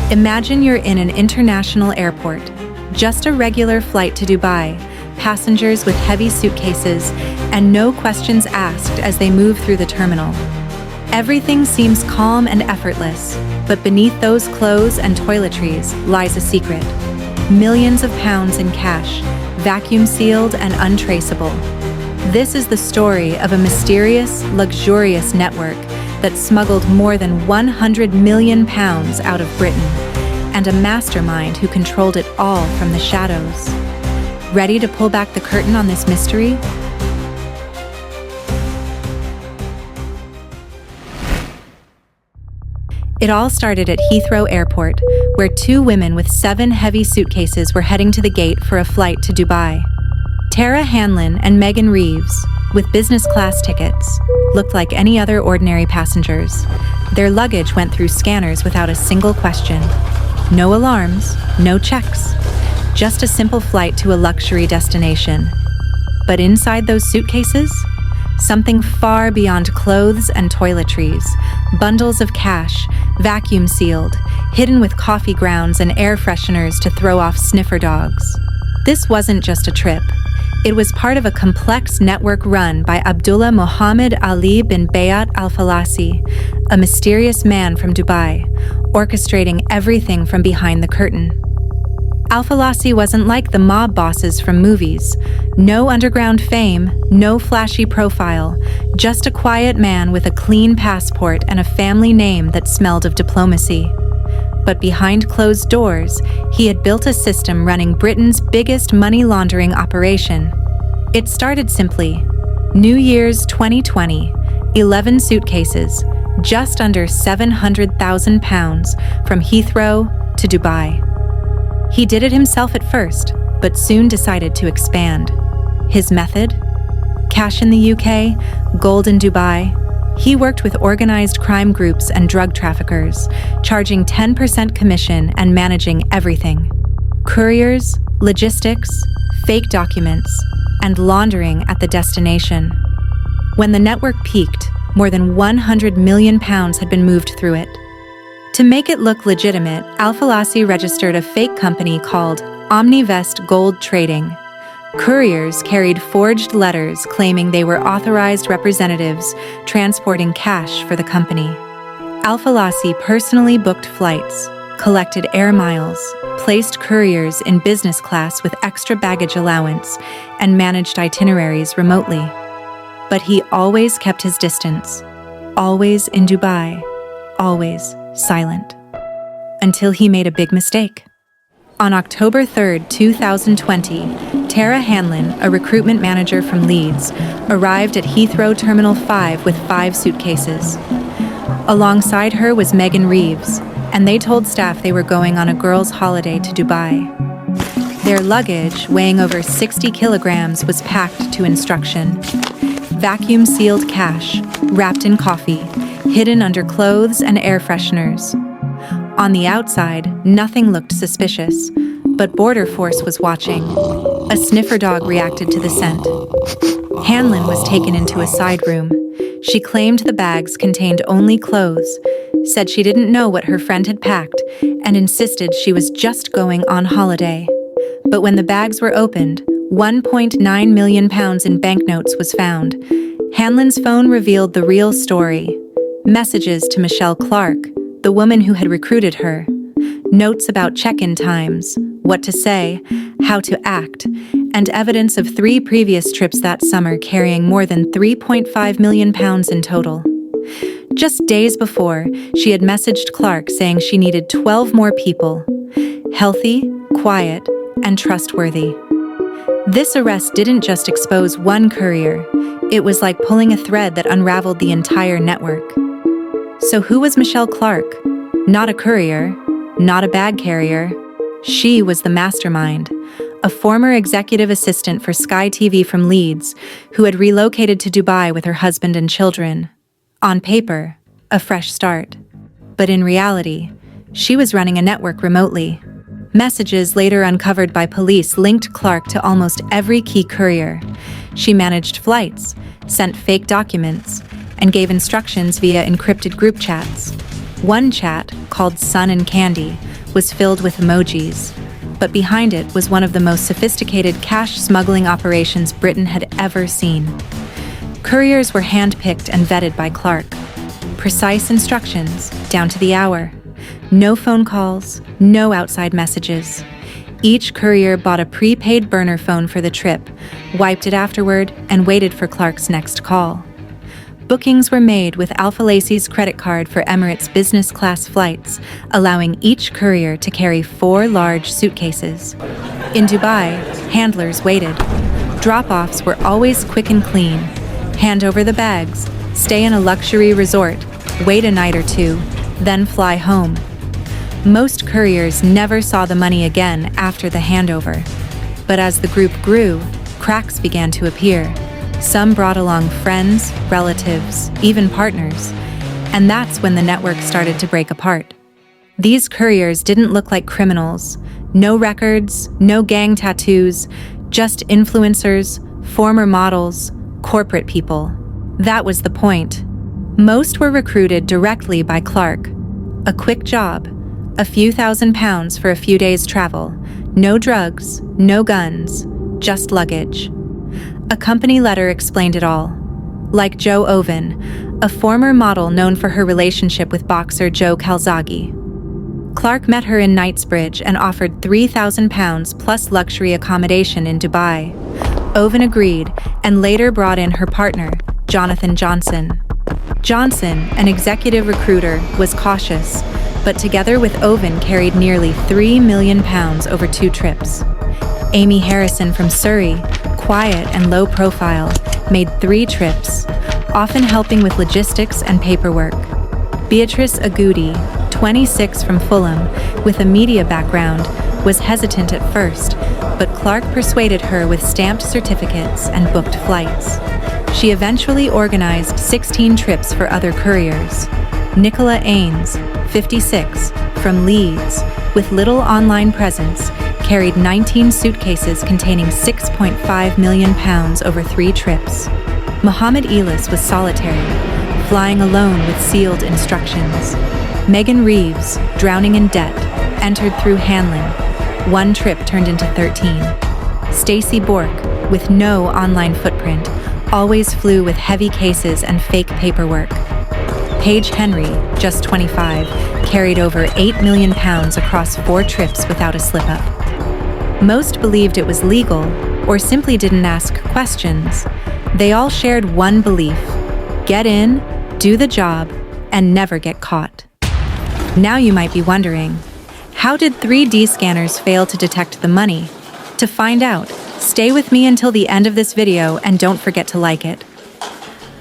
Imagine you're in an international airport, just a regular flight to Dubai, passengers with heavy suitcases, and no questions asked as they move through the terminal. Everything seems calm and effortless, but beneath those clothes and toiletries lies a secret. Millions of pounds in cash, vacuum-sealed and untraceable. This is the story of a mysterious, luxurious network that smuggled more than 100 million pounds out of Britain, and a mastermind who controlled it all from the shadows. Ready to pull back the curtain on this mystery? It all started at Heathrow Airport, where two women with 7 heavy suitcases were heading to the gate for a flight to Dubai. Tara Hanlon and Megan Reeves, with business class tickets, looked like any other ordinary passengers. Their luggage went through scanners without a single question. No alarms, no checks. Just a simple flight to a luxury destination. But inside those suitcases, something far beyond clothes and toiletries. Bundles of cash, vacuum-sealed, hidden with coffee grounds and air fresheners to throw off sniffer dogs. This wasn't just a trip. It was part of a complex network run by Abdullah Mohammed Ali bin Bayat Al Falasi, a mysterious man from Dubai, orchestrating everything from behind the curtain. Al Falasi wasn't like the mob bosses from movies. No underground fame, no flashy profile, just a quiet man with a clean passport and a family name that smelled of diplomacy. But behind closed doors, he had built a system running Britain's biggest money laundering operation. It started simply. New Year's 2020, 11 suitcases, just under 700,000 pounds from Heathrow to Dubai. He did it himself at first, but soon decided to expand. His method? Cash in the UK, gold in Dubai. He worked with organized crime groups and drug traffickers, charging 10% commission and managing everything. Couriers, logistics, fake documents, and laundering at the destination. When the network peaked, more than 100 million pounds had been moved through it. To make it look legitimate, Al Falasi registered a fake company called Omnivest Gold Trading. Couriers carried forged letters claiming they were authorized representatives transporting cash for the company. Al Falasi personally booked flights, collected air miles, placed couriers in business class with extra baggage allowance, and managed itineraries remotely. But he always kept his distance, always in Dubai, always silent. Until he made a big mistake. On October 3, 2020, Tara Hanlon, a recruitment manager from Leeds, arrived at Heathrow Terminal 5 with 5 suitcases. Alongside her was Megan Reeves, and they told staff they were going on a girls' holiday to Dubai. Their luggage, weighing over 60 kilograms, was packed to instruction. Vacuum-sealed cash, wrapped in coffee, hidden under clothes and air fresheners. On the outside, nothing looked suspicious, but Border Force was watching. A sniffer dog reacted to the scent. Hanlon was taken into a side room. She claimed the bags contained only clothes, said she didn't know what her friend had packed, and insisted she was just going on holiday. But when the bags were opened, 1.9 million pounds in banknotes was found. Hanlon's phone revealed the real story. Messages to Michelle Clark, the woman who had recruited her. Notes about check-in times, what to say, how to act, and evidence of 3 previous trips that summer carrying more than 3.5 million pounds in total. Just days before, she had messaged Clark saying she needed 12 more people. Healthy, quiet, and trustworthy. This arrest didn't just expose one courier. It was like pulling a thread that unraveled the entire network. So who was Michelle Clark? Not a courier, not a bag carrier. She was the mastermind, a former executive assistant for Sky TV from Leeds, who had relocated to Dubai with her husband and children. On paper, a fresh start. But in reality, she was running a network remotely. Messages later uncovered by police linked Clark to almost every key courier. She managed flights, sent fake documents, and gave instructions via encrypted group chats. One chat, called Sun and Candy, was filled with emojis, but behind it was one of the most sophisticated cash smuggling operations Britain had ever seen. Couriers were handpicked and vetted by Clark. Precise instructions, down to the hour. No phone calls, no outside messages. Each courier bought a prepaid burner phone for the trip, wiped it afterward, and waited for Clark's next call. Bookings were made with Al Falasi's credit card for Emirates business class flights, allowing each courier to carry 4 large suitcases. In Dubai, handlers waited. Drop-offs were always quick and clean. Hand over the bags, stay in a luxury resort, wait a night or two, then fly home. Most couriers never saw the money again after the handover. But as the group grew, cracks began to appear. Some brought along friends, relatives, even partners. And that's when the network started to break apart. These couriers didn't look like criminals. No records, no gang tattoos, just influencers, former models, corporate people. That was the point. Most were recruited directly by Clark. A quick job, a few £1,000s for a few days' travel. No drugs, no guns, just luggage. A company letter explained it all. Like Jo Oven, a former model known for her relationship with boxer Joe Calzaghe. Clark met her in Knightsbridge and offered £3,000 plus luxury accommodation in Dubai. Oven agreed and later brought in her partner, Jonathan Johnson. Johnson, an executive recruiter, was cautious, but together with Oven carried nearly £3 million over 2 trips. Amy Harrison from Surrey, quiet and low profile, made 3 trips, often helping with logistics and paperwork. Beatrice Agudi, 26 from Fulham, with a media background, was hesitant at first, but Clark persuaded her with stamped certificates and booked flights. She eventually organized 16 trips for other couriers. Nicola Aines, 56, from Leeds, with little online presence, carried 19 suitcases containing £6.5 million over 3 trips. Mohammed Elis was solitary, flying alone with sealed instructions. Megan Reeves, drowning in debt, entered through Hanlon. 1 trip turned into 13. Stacey Bork, with no online footprint, always flew with heavy cases and fake paperwork. Paige Henry, just 25, carried over £8 million across 4 trips without a slip-up. Most believed it was legal, or simply didn't ask questions. They all shared one belief: get in, do the job, and never get caught. Now you might be wondering, how did 3D scanners fail to detect the money? To find out, stay with me until the end of this video and don't forget to like it.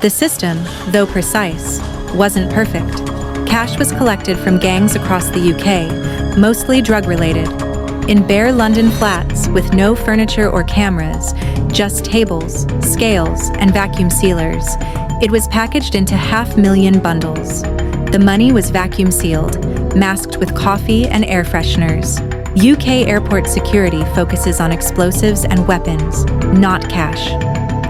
The system, though precise, wasn't perfect. Cash was collected from gangs across the UK, mostly drug-related. In bare London flats with no furniture or cameras, just tables, scales, and vacuum sealers, it was packaged into 500,000 bundles. The money was vacuum sealed, masked with coffee and air fresheners. UK airport security focuses on explosives and weapons, not cash.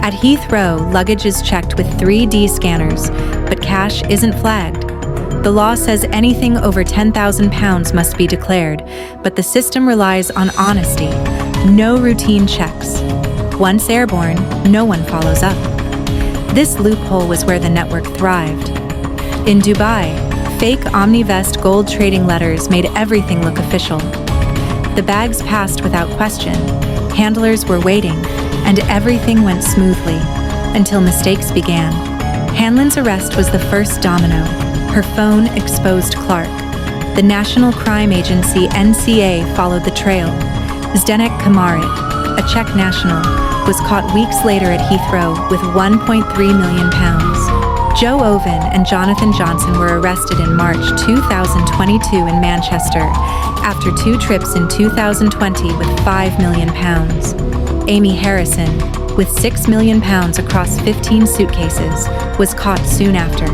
At Heathrow, luggage is checked with 3D scanners, but cash isn't flagged. The law says anything over £10,000 must be declared, but the system relies on honesty. No routine checks. Once airborne, no one follows up. This loophole was where the network thrived. In Dubai, fake Omnivest gold trading letters made everything look official. The bags passed without question, handlers were waiting, and everything went smoothly, until mistakes began. Hanlon's arrest was the first domino. Her phone exposed Clark. The National Crime Agency (NCA) followed the trail. Zdenek Kamarit, a Czech national, was caught weeks later at Heathrow with £1.3 million. Jo Oven and Jonathan Johnson were arrested in March 2022 in Manchester, after 2 trips in 2020 with £5 million. Amy Harrison, with £6 million across 15 suitcases, was caught soon after.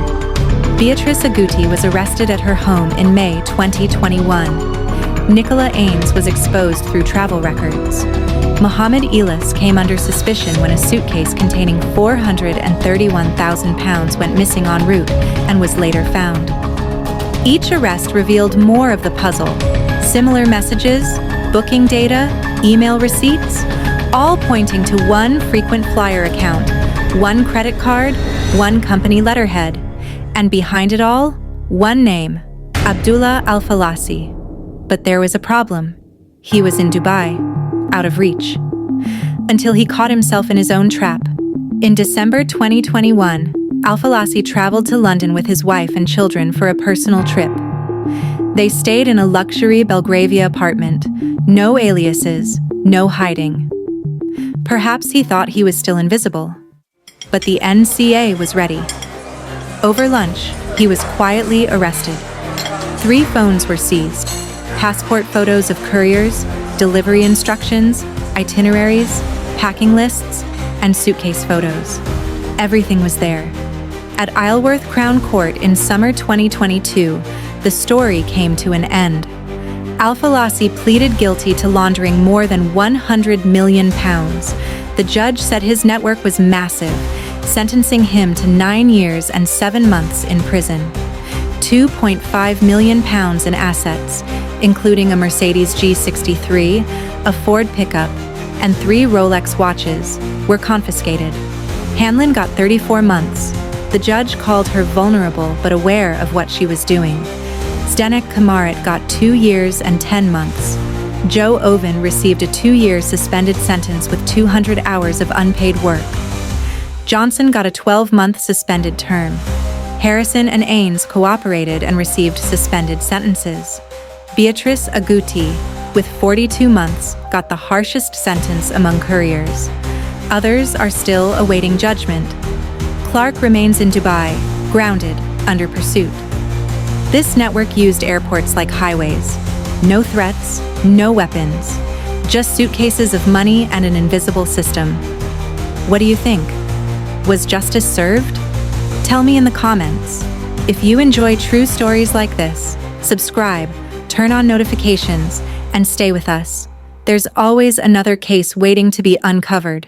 Beatrice Agudi was arrested at her home in May 2021. Nicola Aines was exposed through travel records. Mohammed Elis came under suspicion when a suitcase containing £431,000 went missing en route and was later found. Each arrest revealed more of the puzzle. Similar messages, booking data, email receipts, all pointing to one frequent flyer account, one credit card, one company letterhead, and behind it all, one name, Abdullah Al Falasi. But there was a problem. He was in Dubai, out of reach. Until he caught himself in his own trap. In December 2021, Al Falasi traveled to London with his wife and children for a personal trip. They stayed in a luxury Belgravia apartment, no aliases, no hiding. Perhaps he thought he was still invisible. But the NCA was ready. Over lunch, he was quietly arrested. 3 phones were seized, passport photos of couriers, delivery instructions, itineraries, packing lists, and suitcase photos. Everything was there. At Isleworth Crown Court in summer 2022, the story came to an end. Al Falasi pleaded guilty to laundering more than £100 million. The judge said his network was massive, sentencing him to 9 years and 7 months in prison. £2.5 million in assets, including a Mercedes G63, a Ford pickup, and 3 Rolex watches, were confiscated. Hanlon got 34 months. The judge called her vulnerable but aware of what she was doing. Zdenek Kamarit got 2 years and 10 months. Joe Oven received a 2-year suspended sentence with 200 hours of unpaid work. Johnson got a 12-month suspended term. Harrison and Ains cooperated and received suspended sentences. Beatrice Aguti, with 42 months, got the harshest sentence among couriers. Others are still awaiting judgment. Clark remains in Dubai, grounded, under pursuit. This network used airports like highways. No threats, no weapons, just suitcases of money and an invisible system. What do you think? Was justice served? Tell me in the comments. If you enjoy true stories like this, subscribe, turn on notifications, and stay with us. There's always another case waiting to be uncovered.